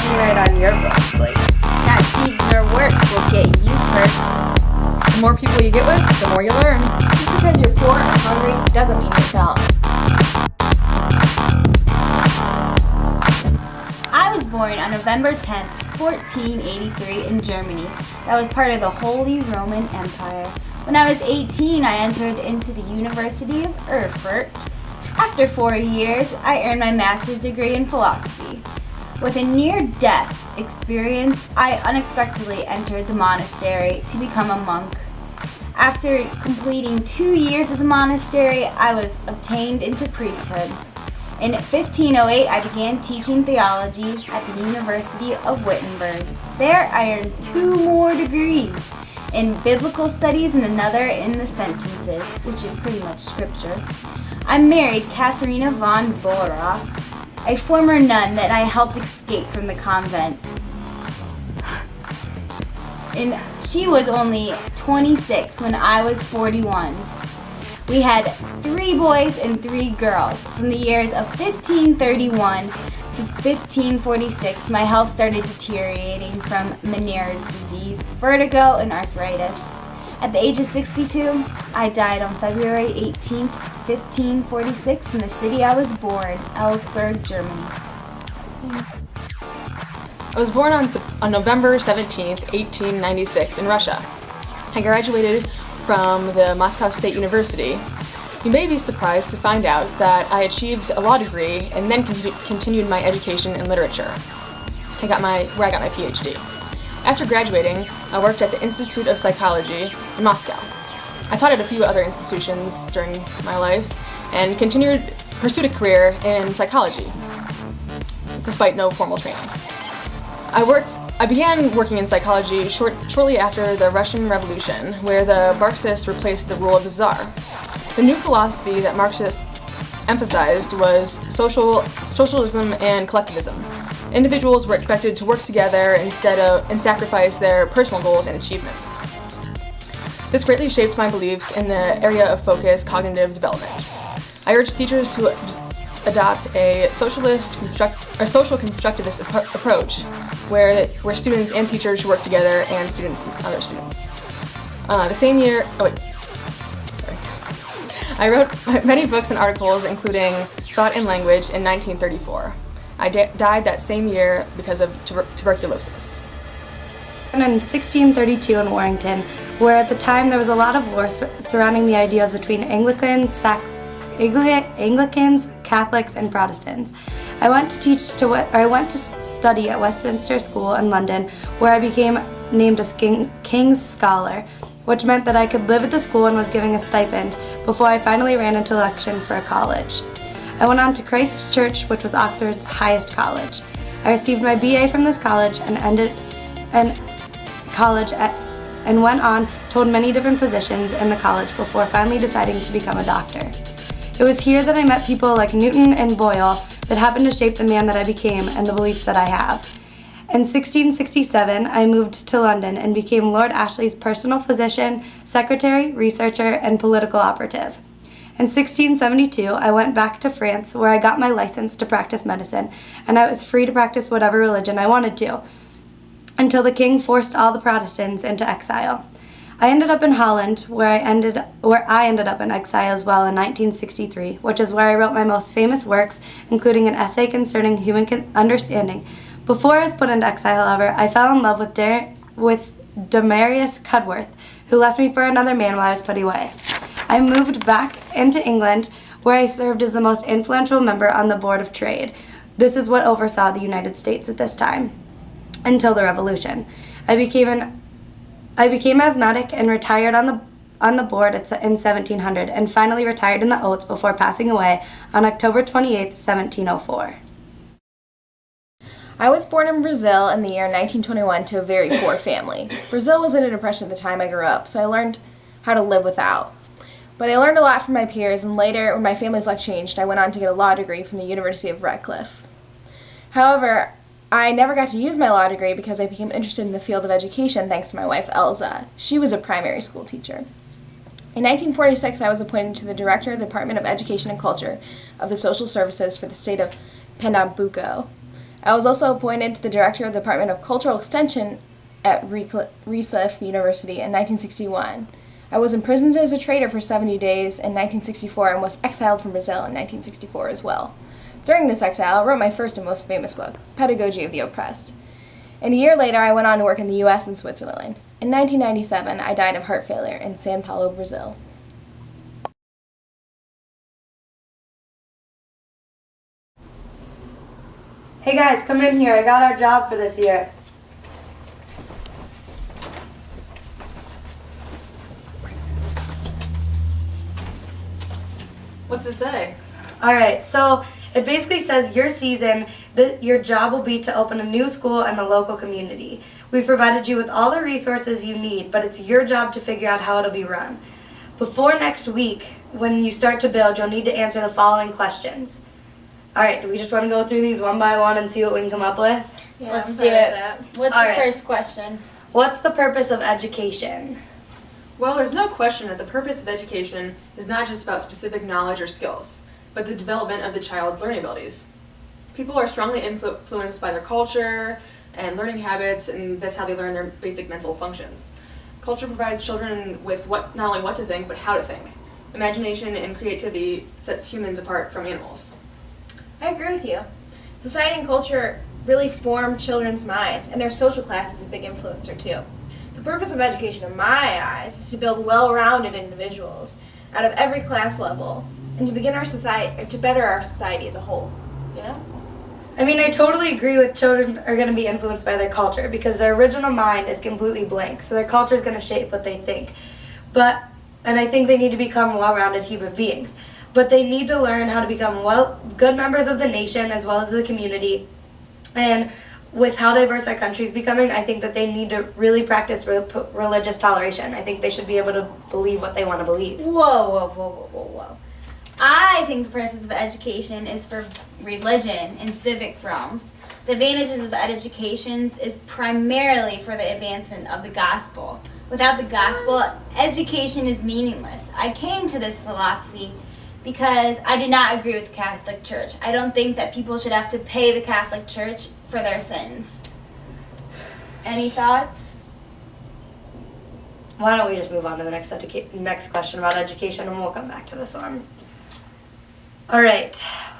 you write on your books. Like, not deeds nor works will get you perks. The more people you get with, the more you learn. Just because you're poor or hungry doesn't mean you're dumb. I was born on November 10th, 1483 in Germany. That was part of the Holy Roman Empire. When I was 18, I entered into the University of Erfurt. After 4 years, I earned my master's degree in philosophy. With a near-death experience, I unexpectedly entered the monastery to become a monk. After completing 2 years of the monastery, I was obtained into priesthood. In 1508, I began teaching theology at the University of Wittenberg. There, I earned 2 more degrees, in biblical studies and another in the sentences, which is pretty much scripture. I married Katharina von Bora, a former nun that I helped escape from the convent. And she was only 26 when I was 41. We had 3 boys and 3 girls. From the years of 1531 to 1546, my health started deteriorating from Meniere's disease, vertigo, and arthritis. At the age of 62, I died on February 18, 1546, in the city I was born, Augsburg, Germany. I was born on November 17th, 1896 in Russia. I graduated from the Moscow State University. You may be surprised to find out that I achieved a law degree and then continued my education in literature. Where I got my PhD. After graduating, I worked at the Institute of Psychology in Moscow. I taught at a few other institutions during my life and pursued a career in psychology, despite no formal training. I began working in psychology shortly after the Russian Revolution, where the Marxists replaced the rule of the Tsar. The new philosophy that Marxists emphasized was socialism and collectivism. Individuals were expected to work together and sacrifice their personal goals and achievements. This greatly shaped my beliefs in the area of focus cognitive development. I urge teachers to adopt a social constructivist approach where students and teachers should work together and students and other students. I wrote many books and articles, including Thought and Language, in 1934. I died that same year because of tuberculosis. In 1632 in Warrington, where at the time there was a lot of war surrounding the ideas between Anglicans, Catholics, and Protestants. I went to study at Westminster School in London, where I became named a King's Scholar, which meant that I could live at the school and was given a stipend before I finally ran into election for a college. I went on to Christ Church, which was Oxford's highest college. I received my BA from this college and went on to hold many different positions in the college before finally deciding to become a doctor. It was here that I met people like Newton and Boyle that happened to shape the man that I became and the beliefs that I have. In 1667, I moved to London and became Lord Ashley's personal physician, secretary, researcher, and political operative. In 1672, I went back to France, where I got my license to practice medicine, and I was free to practice whatever religion I wanted to, until the king forced all the Protestants into exile. I ended up in Holland, where I ended up in exile as well in 1963, which is where I wrote my most famous works, including an essay concerning human understanding. Before I was put into exile, however, I fell in love with Demarius Cudworth, who left me for another man while I was put away. I moved back into England, where I served as the most influential member on the Board of Trade. This is what oversaw the United States at this time, until the Revolution. I became asthmatic and retired on the board in 1700, and finally retired in the Oats before passing away on October 28, 1704. I was born in Brazil in the year 1921 to a very poor family. Brazil was in a depression at the time I grew up, so I learned how to live without. But I learned a lot from my peers, and later, when my family's life changed, I went on to get a law degree from the University of Redcliffe. However, I never got to use my law degree because I became interested in the field of education thanks to my wife, Elza. She was a primary school teacher. In 1946, I was appointed to the Director of the Department of Education and Culture of the Social Services for the state of Pernambuco. I was also appointed to the director of the Department of Cultural Extension at Recliffe University in 1961. I was imprisoned as a traitor for 70 days in 1964 and was exiled from Brazil in 1964 as well. During this exile, I wrote my first and most famous book, Pedagogy of the Oppressed. And a year later, I went on to work in the U.S. and Switzerland. In 1997, I died of heart failure in São Paulo, Brazil. Hey guys, come in here. I got our job for this year. What's this say? Alright, so it basically says your season, your job will be to open a new school in the local community. We've provided you with all the resources you need, but it's your job to figure out how it'll be run. Before next week, when you start to build, you'll need to answer the following questions. Alright, do we just want to go through these one by one and see what we can come up with? Yeah, Let's I'm do fine with it. that. What's All the right. first question? What's the purpose of education? Well, there's no question that the purpose of education is not just about specific knowledge or skills, but the development of the child's learning abilities. People are strongly influenced by their culture and learning habits, and that's how they learn their basic mental functions. Culture provides children with not only what to think, but how to think. Imagination and creativity sets humans apart from animals. I agree with you. Society and culture really form children's minds, and their social class is a big influencer too. The purpose of education, in my eyes, is to build well-rounded individuals out of every class level, and to better our society as a whole. You know? I mean, I totally agree with children are going to be influenced by their culture because their original mind is completely blank, so their culture is going to shape what they think. And I think they need to become well-rounded human beings. But they need to learn how to become good members of the nation as well as the community. And with how diverse our country is becoming, I think that they need to really practice religious toleration. I think they should be able to believe what they want to believe. Whoa, whoa, whoa, whoa, whoa, whoa. I think the purpose of education is for religion and civic realms. The advantages of education is primarily for the advancement of the gospel. Without the gospel, education is meaningless. I came to this philosophy because I do not agree with the Catholic Church. I don't think that people should have to pay the Catholic Church for their sins. Any thoughts? Why don't we just move on to the next question about education, and we'll come back to this one. All right,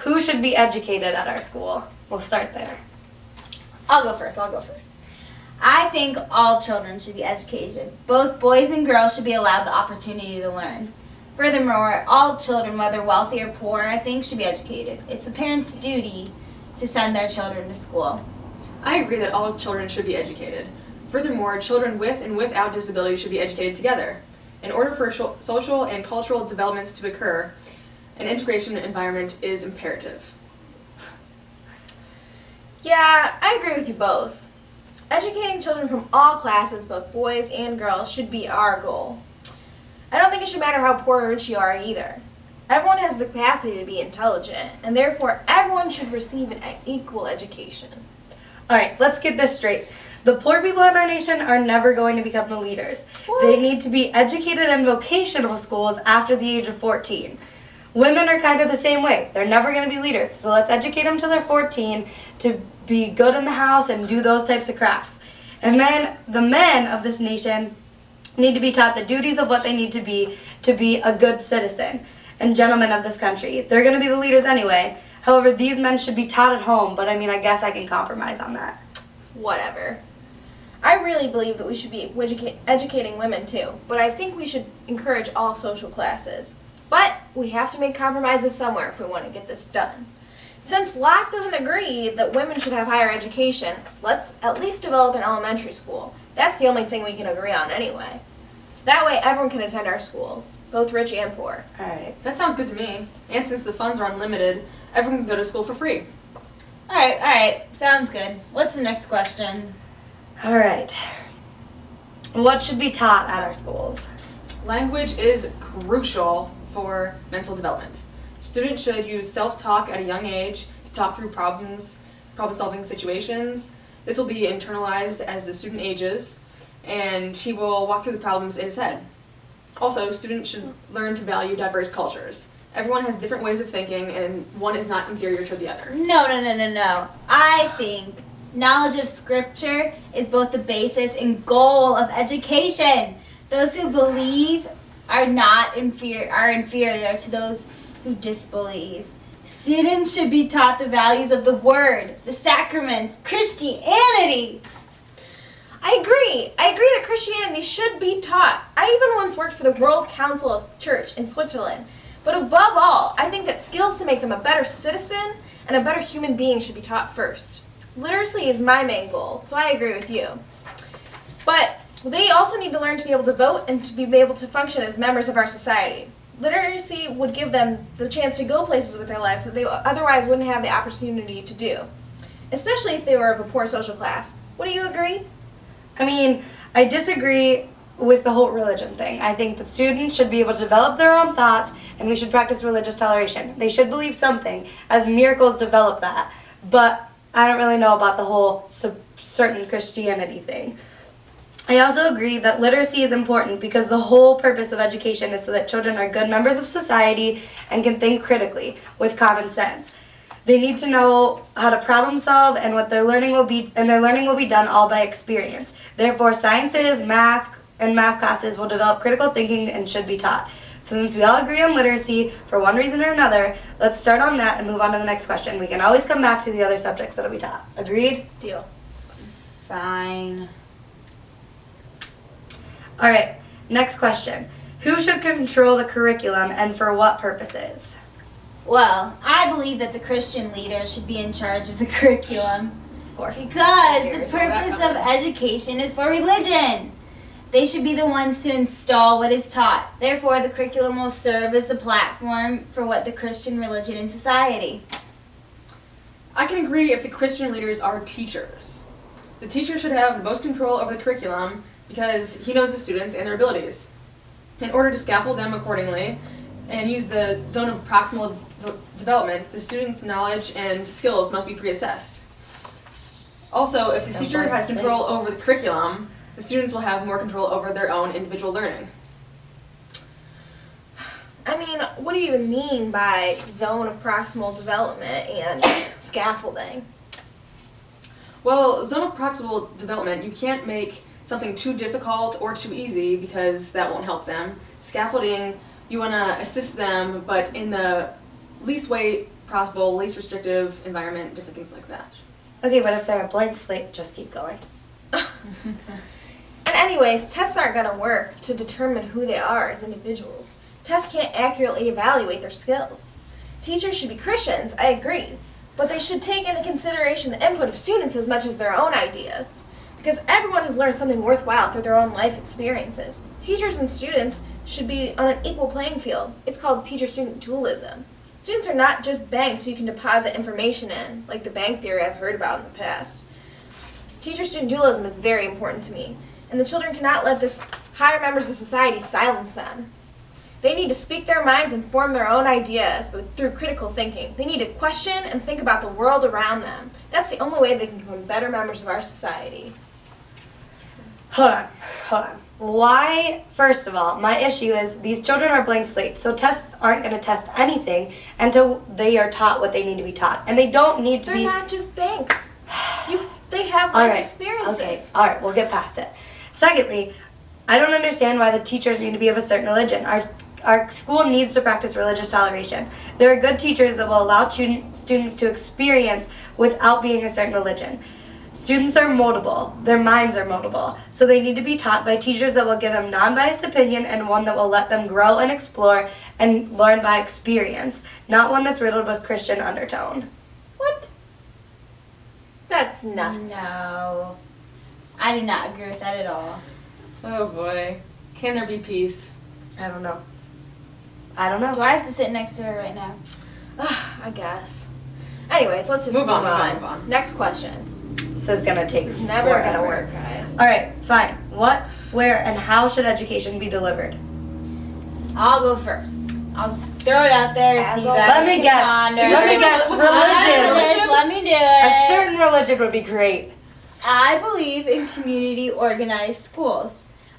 who should be educated at our school? We'll start there. I'll go first. I think all children should be educated. Both boys and girls should be allowed the opportunity to learn. Furthermore, all children, whether wealthy or poor, I think should be educated. It's the parents' duty to send their children to school. I agree that all children should be educated. Furthermore, children with and without disabilities should be educated together. In order for social and cultural developments to occur, an integration environment is imperative. Yeah, I agree with you both. Educating children from all classes, both boys and girls, should be our goal. I don't think it should matter how poor or rich you are either. Everyone has the capacity to be intelligent, and therefore everyone should receive an equal education. All right, let's get this straight. The poor people in our nation are never going to become the leaders. What? They need to be educated in vocational schools after the age of 14. Women are kind of the same way. They're never going to be leaders. So let's educate them till they're 14 to be good in the house and do those types of crafts. And then the men of this nation need to be taught the duties of what they need to be a good citizen and gentleman of this country. They're going to be the leaders anyway. However, these men should be taught at home, but I mean, I guess I can compromise on that. Whatever. I really believe that we should be educating women too, but I think we should encourage all social classes. But we have to make compromises somewhere if we want to get this done. Since Locke doesn't agree that women should have higher education, let's at least develop an elementary school. That's the only thing we can agree on anyway. That way everyone can attend our schools, both rich and poor. All right. That sounds good to me. And since the funds are unlimited, everyone can go to school for free. All right. Sounds good. What's the next question? All right. What should be taught at our schools? Language is crucial for mental development. Students should use self-talk at a young age to talk through problem-solving situations. This will be internalized as the student ages, and he will walk through the problems in his head. Also, students should learn to value diverse cultures. Everyone has different ways of thinking, and one is not inferior to the other. No. I think knowledge of Scripture is both the basis and goal of education. Those who believe are inferior to those who disbelieve. Students should be taught the values of the Word, the sacraments, Christianity. I agree that Christianity should be taught. I even once worked for the World Council of Church in Switzerland. But above all, I think that skills to make them a better citizen and a better human being should be taught first. Literacy is my main goal, so I agree with you. But they also need to learn to be able to vote and to be able to function as members of our society. Literacy would give them the chance to go places with their lives that they otherwise wouldn't have the opportunity to do, especially if they were of a poor social class. Would you agree? I mean, I disagree with the whole religion thing. I think that students should be able to develop their own thoughts, and we should practice religious toleration. They should believe something, as miracles develop that. But I don't really know about the whole certain Christianity thing. I also agree that literacy is important because the whole purpose of education is so that children are good members of society and can think critically with common sense. They need to know how to problem solve, and what their learning will be done all by experience. Therefore, sciences, math classes will develop critical thinking and should be taught. So since we all agree on literacy for one reason or another, let's start on that and move on to the next question. We can always come back to the other subjects that will be taught. Agreed? Deal. Fine. All right, next question. Who should control the curriculum and for what purposes? Well, I believe that the Christian leaders should be in charge of the curriculum. Of course. Because the purpose of education is for religion. They should be the ones to install what is taught. Therefore, the curriculum will serve as the platform for what the Christian religion in society. I can agree if the Christian leaders are teachers. The teacher should have the most control over the curriculum because he knows the students and their abilities. In order to scaffold them accordingly and use the zone of proximal development, the students' knowledge and skills must be pre-assessed. Also, if the teacher has control over the curriculum, the students will have more control over their own individual learning. I mean, what do you even mean by zone of proximal development and scaffolding? Well, zone of proximal development, you can't make something too difficult or too easy because that won't help them. Scaffolding, you want to assist them, but in the least way possible, least restrictive environment, different things like that. Okay, but if they're a blank slate, just keep going. And anyways, tests aren't going to work to determine who they are as individuals. Tests can't accurately evaluate their skills. Teachers should be Christians, I agree, but they should take into consideration the input of students as much as their own ideas, because everyone has learned something worthwhile through their own life experiences. Teachers and students should be on an equal playing field. It's called teacher-student dualism. Students are not just banks you can deposit information in, like the bank theory I've heard about in the past. Teacher-student dualism is very important to me, and the children cannot let this higher members of society silence them. They need to speak their minds and form their own ideas, but through critical thinking. They need to question and think about the world around them. That's the only way they can become better members of our society. Hold on. Why, first of all, my issue is these children are blank slates, so tests aren't going to test anything until they are taught what they need to be taught. And they don't need to They're be... not just banks. They have life experiences. Okay, all right, we'll get past it. Secondly, I don't understand why the teachers need to be of a certain religion. Our school needs to practice religious toleration. There are good teachers that will allow students to experience without being a certain religion. Students are moldable. Their minds are moldable. So they need to be taught by teachers that will give them non-biased opinion and one that will let them grow and explore and learn by experience, not one that's riddled with Christian undertone. What? That's nuts. No. I do not agree with that at all. Oh boy. Can there be peace? I don't know. Do I have to sit next to her right now? I guess. Anyways, let's just move on. Next question. This is gonna take This is never forever. gonna work, guys. All right, fine. What, where, and how should education be delivered? I'll go first. I'll just throw it out there. As So you always. guys Let me can guess. ponder. Let me guess. Religion. Let me do A it. certain religion would be great. I believe in community organized schools.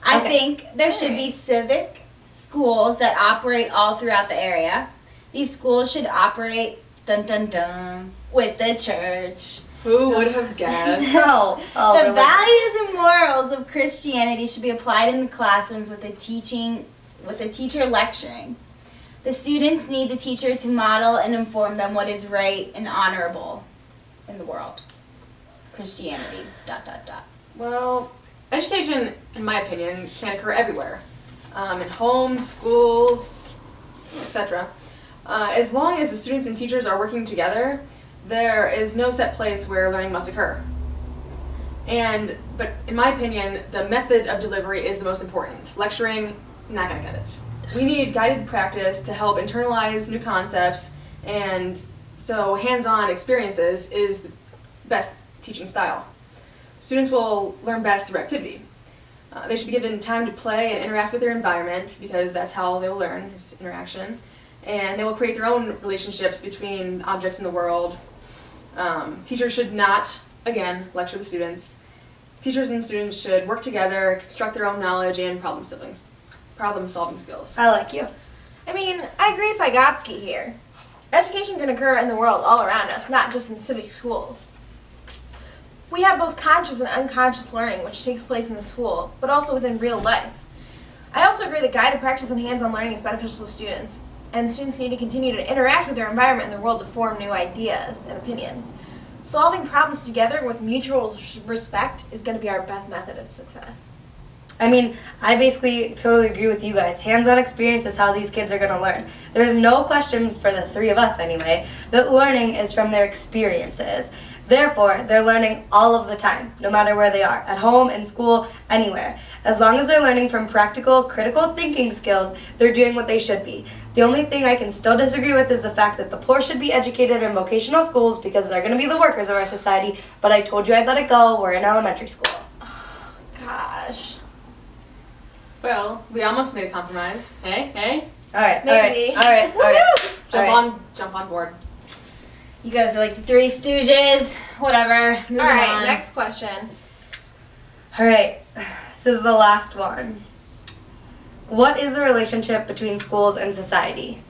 I Okay. think there should be civic schools that operate all throughout the area. These schools should operate, dun dun dun, with the church. Who would have guessed? Oh, The values and morals of Christianity should be applied in the classrooms with the teacher lecturing. The students need the teacher to model and inform them what is right and honorable in the world. Christianity, ... Well, education, in my opinion, can occur everywhere. In homes, schools, etc. As long as the students and teachers are working together, there is no set place where learning must occur. But in my opinion, the method of delivery is the most important. Lecturing, not gonna cut it. We need guided practice to help internalize new concepts, and so hands-on experiences is the best teaching style. Students will learn best through activity. They should be given time to play and interact with their environment, because that's how they'll learn, is interaction. And they will create their own relationships between objects in the world. Teachers should not, again, lecture the students. Teachers and students should work together, construct their own knowledge and problem-solving skills. I like you. I mean, I agree with Vygotsky here. Education can occur in the world all around us, not just in civic schools. We have both conscious and unconscious learning, which takes place in the school, but also within real life. I also agree that guided practice and hands-on learning is beneficial to students, and students need to continue to interact with their environment and the world to form new ideas and opinions. Solving problems together with mutual respect is going to be our best method of success. I mean, I basically totally agree with you guys. Hands-on experience is how these kids are going to learn. There's no questions for the three of us anyway, that learning is from their experiences. Therefore, they're learning all of the time, no matter where they are, at home, in school, anywhere. As long as they're learning from practical, critical thinking skills, they're doing what they should be. The only thing I can still disagree with is the fact that the poor should be educated in vocational schools because they're going to be the workers of our society, but I told you I'd let it go. We're in elementary school. Gosh. Well, we almost made a compromise. Hey? All right, Maybe. all right. Jump on board. You guys are like the Three Stooges, whatever. Moving All right, on. next question. All right, this is the last one. What is the relationship between schools and society?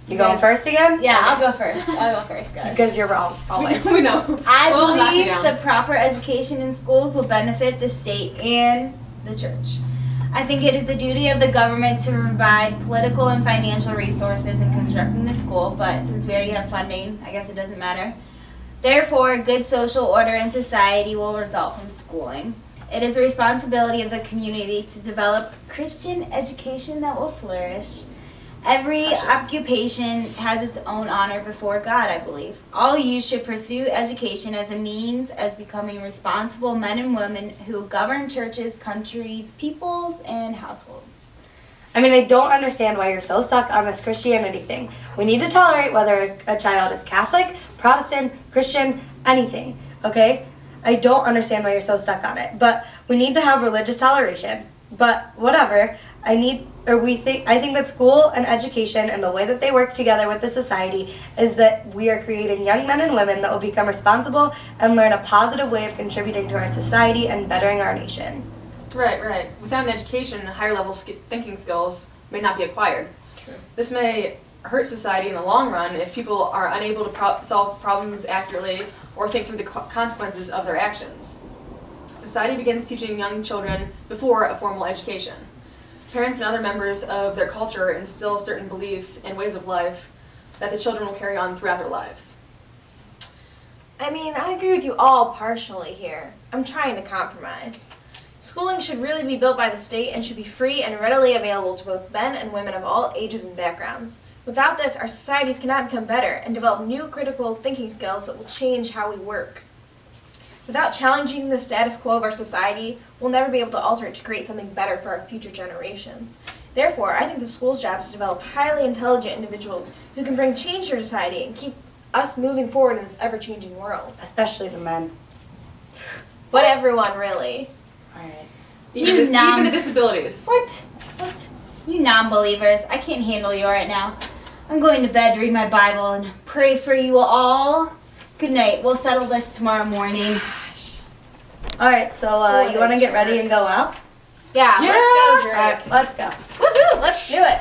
You going first again? Yeah, I'll go first, guys. Because you're wrong, always. We know. I We'll knock you believe down. the proper education in schools will benefit the state and the church. I think it is the duty of the government to provide political and financial resources in constructing the school, but since we already have funding, I guess it doesn't matter. Therefore, good social order in society will result from schooling. It is the responsibility of the community to develop Christian education that will flourish. Every occupation has its own honor before God, I believe. All youth should pursue education as a means of becoming responsible men and women who govern churches, countries, peoples, and households. I mean, I don't understand why you're so stuck on this Christianity thing. We need to tolerate whether a child is Catholic, Protestant, Christian, anything, okay? I don't understand why you're so stuck on it. But we need to have religious toleration. But whatever, I think that school and education and the way that they work together with the society is that we are creating young men and women that will become responsible and learn a positive way of contributing to our society and bettering our nation. Right. Without an education, higher level thinking skills may not be acquired. True. This may hurt society in the long run if people are unable to solve problems accurately or think through the consequences of their actions. Society begins teaching young children before a formal education. Parents and other members of their culture instill certain beliefs and ways of life that the children will carry on throughout their lives. I mean, I agree with you all partially here. I'm trying to compromise. Schooling should really be built by the state and should be free and readily available to both men and women of all ages and backgrounds. Without this, our societies cannot become better and develop new critical thinking skills that will change how we work. Without challenging the status quo of our society, we'll never be able to alter it to create something better for our future generations. Therefore, I think the school's job is to develop highly intelligent individuals who can bring change to our society and keep us moving forward in this ever-changing world. Especially the men. But everyone, really. Alright. Even the disabilities. What? You non-believers, I can't handle you right now. I'm going to bed, read my Bible, and pray for you all. Good night. We'll settle this tomorrow morning. Alright, so you want to get ready and go out? Yeah, let's go, Alright, Drake. let's go. Woohoo, let's do it.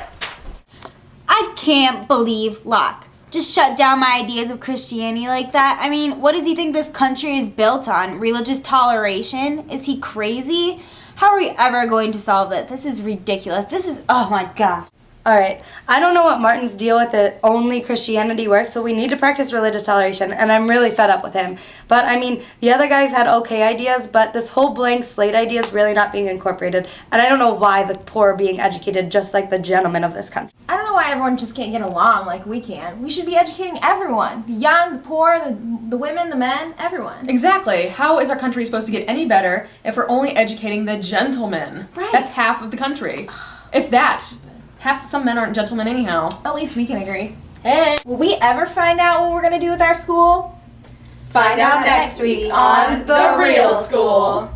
I can't believe Locke just shut down my ideas of Christianity like that. I mean, what does he think this country is built on? Religious toleration? Is he crazy? How are we ever going to solve it? This is ridiculous. Oh my gosh. All right, I don't know what Martin's deal with it. Only Christianity works, so we need to practice religious toleration, and I'm really fed up with him. But I mean, the other guys had okay ideas, but this whole blank slate idea is really not being incorporated, and I don't know why the poor are being educated just like the gentlemen of this country. I don't know why everyone just can't get along like we can. We should be educating everyone. The young, the poor, the women, the men, everyone. Exactly. How is our country supposed to get any better if we're only educating the gentlemen? Right. That's half of the country. If that. Some men aren't gentlemen anyhow. At least we can agree. Hey, will we ever find out what we're going to do with our school? Find out next week on The Real School.